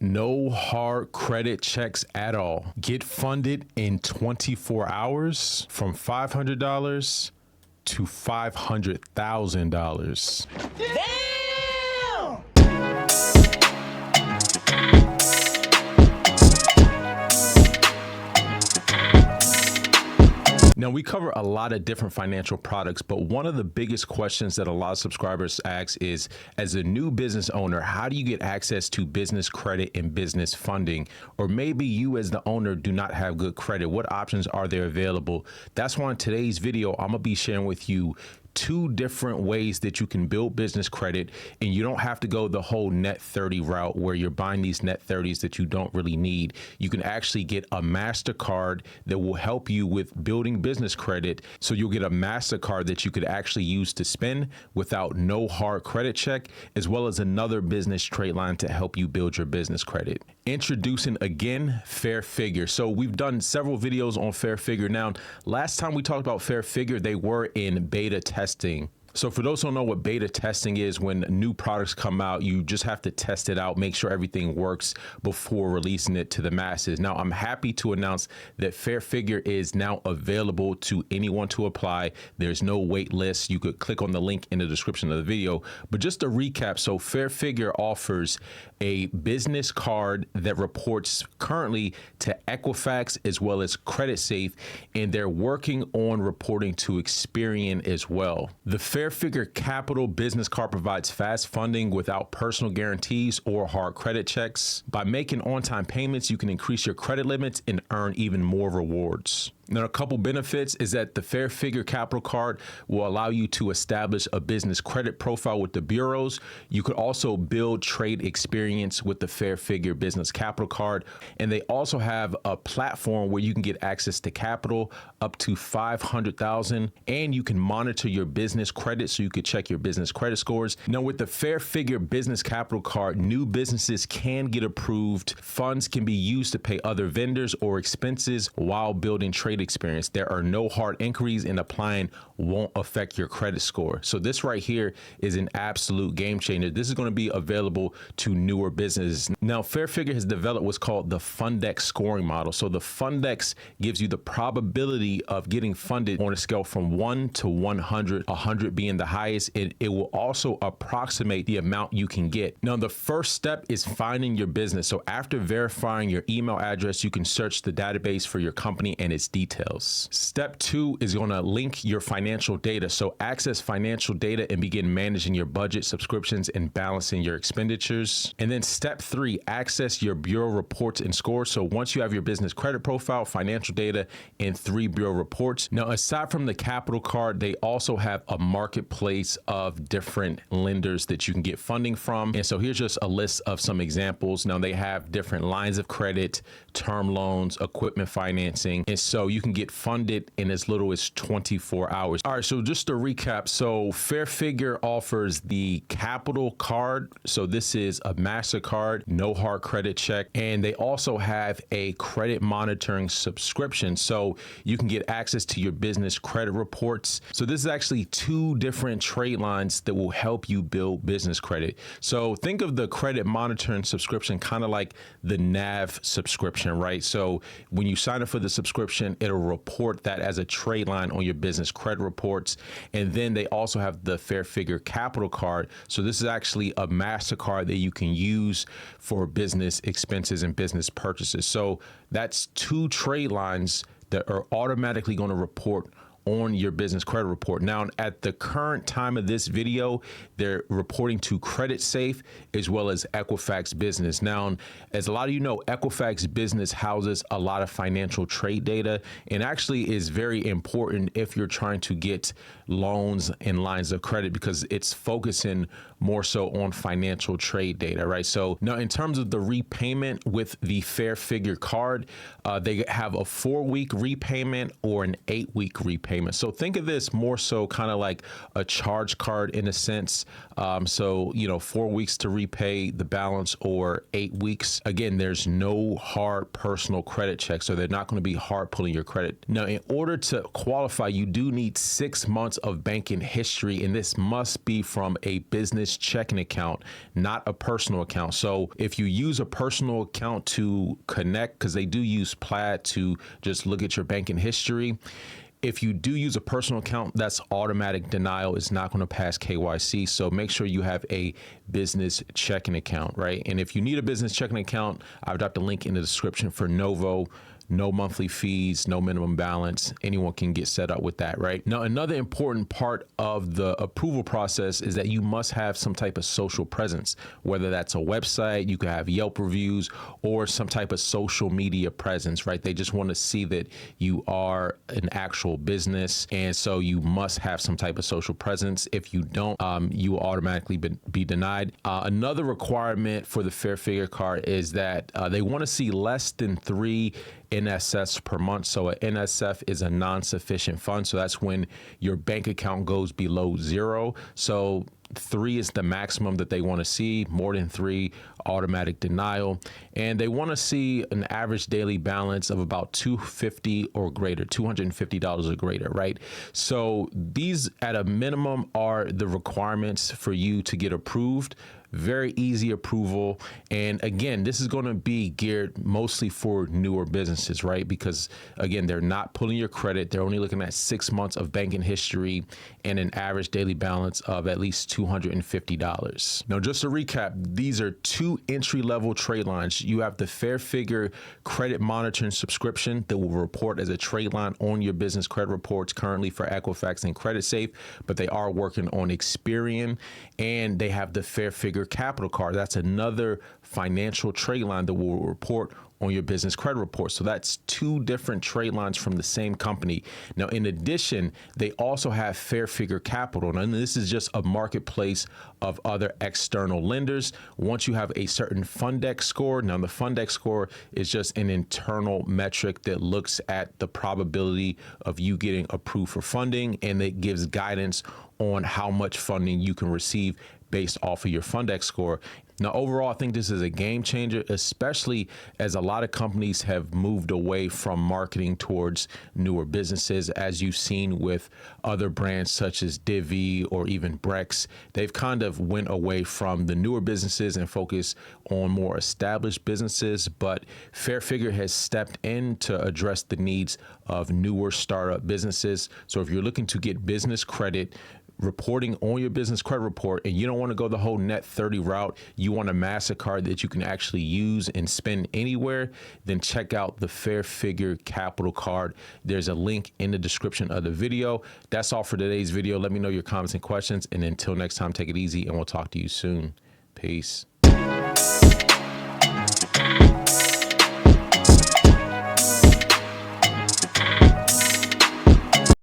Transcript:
no hard credit checks at all. Get funded in 24 hours from $500 to $500,000. Now, we cover a lot of different financial products, but one of the biggest questions that a lot of subscribers ask is, as a new business owner, how do you get access to business credit and business funding? Or maybe you as the owner do not have good credit. What options are there available? That's why in today's video, I'm gonna be sharing with you 2 different ways that you can build business credit, and you don't have to go the whole net 30 route where you're buying these net 30s that you don't really need. You can actually get a MasterCard that will help you with building business credit. So you'll get a MasterCard that you could actually use to spend without no hard credit check, as well as another business trade line to help you build your business credit. Introducing again, Fairfigure. So we've done several videos on Fairfigure. Now, last time we talked about Fairfigure, they were in beta testing. So for those who don't know what beta testing is, when new products come out, you just have to test it out, make sure everything works before releasing it to the masses. Now, I'm happy to announce that Fairfigure is now available to anyone to apply. There's no wait list. You could click on the link in the description of the video. But just to recap, so Fairfigure offers a business card that reports currently to Equifax as well as CreditSafe, and they're working on reporting to Experian as well. The Fairfigure Capital Business Card provides fast funding without personal guarantees or hard credit checks. By making on-time payments, you can increase your credit limits and earn even more rewards. Now, a couple benefits is that the Fairfigure Capital Card will allow you to establish a business credit profile with the bureaus. You could also build trade experience with the Fairfigure Business Capital Card. And they also have a platform where you can get access to capital up to $500,000, and you can monitor your business credit so you could check your business credit scores. Now, with the Fairfigure Business Capital Card, new businesses can get approved. Funds can be used to pay other vendors or expenses while building trade experience. There are no hard inquiries, and applying won't affect your credit score. So this right here is an absolute game changer. This is going to be available to newer businesses. Now, Fairfigure has developed what's called the Fundex scoring model. So the Fundex gives you the probability of getting funded on a scale from 1 to 100, 100 being the highest. And it will also approximate the amount you can get. Now, the first step is finding your business. So after verifying your email address, you can search the database for your company and its details. Step 2 is going to link your financial data. So access financial data and begin managing your budget, subscriptions, and balancing your expenditures. And then step 3, access your bureau reports and scores. So once you have your business credit profile, financial data, and 3 bureau reports. Now, aside from the Capital Card, they also have a marketplace of different lenders that you can get funding from. And so here's just a list of some examples. Now, they have different lines of credit, term loans, equipment financing. And so you can get funded in as little as 24 hours. All right, so just to recap, so Fairfigure offers the Capital Card. So this is a MasterCard, no hard credit check. And they also have a credit monitoring subscription. So you can get access to your business credit reports. So this is actually 2 different trade lines that will help you build business credit. So think of the credit monitoring subscription kind of like the NAV subscription, right? So when you sign up for the subscription, it'll report that as a trade line on your business credit reports. And then they also have the Fairfigure Capital Card. So this is actually a MasterCard that you can use for business expenses and business purchases. So that's 2 trade lines that are automatically going to report on your business credit report. Now, at the current time of this video, they're reporting to CreditSafe as well as Equifax Business. Now, as a lot of you know, Equifax Business houses a lot of financial trade data and actually is very important if you're trying to get loans and lines of credit because it's focusing more so on financial trade data, right? So now in terms of the repayment with the Fairfigure card, they have a 4-week repayment or an 8-week repayment. payment. So think of this more so kind of like a charge card in a sense. So, 4 weeks to repay the balance or 8 weeks. Again, there's no hard personal credit check. So they're not going to be hard pulling your credit. Now, in order to qualify, you do need 6 months of banking history, and this must be from a business checking account, not a personal account. So if you use a personal account to connect, because they do use Plaid to just look at your banking history. If you do use a personal account, that's automatic denial. It's not going to pass KYC. So make sure you have a business checking account, right? And if you need a business checking account, I've dropped a link in the description for Novo. No monthly fees, no minimum balance. Anyone can get set up with that, right? Now, another important part of the approval process is that you must have some type of social presence, whether that's a website, you could have Yelp reviews, or some type of social media presence, right? They just want to see that you are an actual business. And so you must have some type of social presence. If you don't, you will automatically be denied. Another requirement for the Fairfigure card is that they want to see less than 3 NSF per month. So a NSF is a non-sufficient fund. So that's when your bank account goes below 0. So 3 is the maximum that they want to see. More than 3, automatic denial. And they want to see an average daily balance of about $250 or greater, $250 or greater, right? So these at a minimum are the requirements for you to get approved. Very easy approval. And again, this is going to be geared mostly for newer businesses, right? Because again, they're not pulling your credit. They're only looking at 6 months of banking history and an average daily balance of at least $250. Now, just to recap, these are 2 entry-level trade lines. You have the Fairfigure credit monitoring subscription that will report as a trade line on your business credit reports currently for Equifax and CreditSafe, but they are working on Experian, and they have the Fairfigure Capital Card. That's another financial trade line that will report on your business credit report. So that's 2 different trade lines from the same company. Now, in addition, they also have Fairfigure Capital. And this is just a marketplace of other external lenders. Once you have a certain Fundex score, now the Fundex score is just an internal metric that looks at the probability of you getting approved for funding, and it gives guidance on how much funding you can receive based off of your Fundex score. Now, overall, I think this is a game changer, especially as a lot of companies have moved away from marketing towards newer businesses. As you've seen with other brands such as Divvy or even Brex, they've kind of went away from the newer businesses and focused on more established businesses. But Fairfigure has stepped in to address the needs of newer startup businesses. So if you're looking to get business credit, reporting on your business credit report, and you don't want to go the whole net 30 route, you want a MasterCard that you can actually use and spend anywhere, then check out the Fairfigure Capital Card. There's a link in the description of the video. That's all for today's video. Let me know your comments and questions, and until next time, take it easy, and we'll talk to you soon. Peace.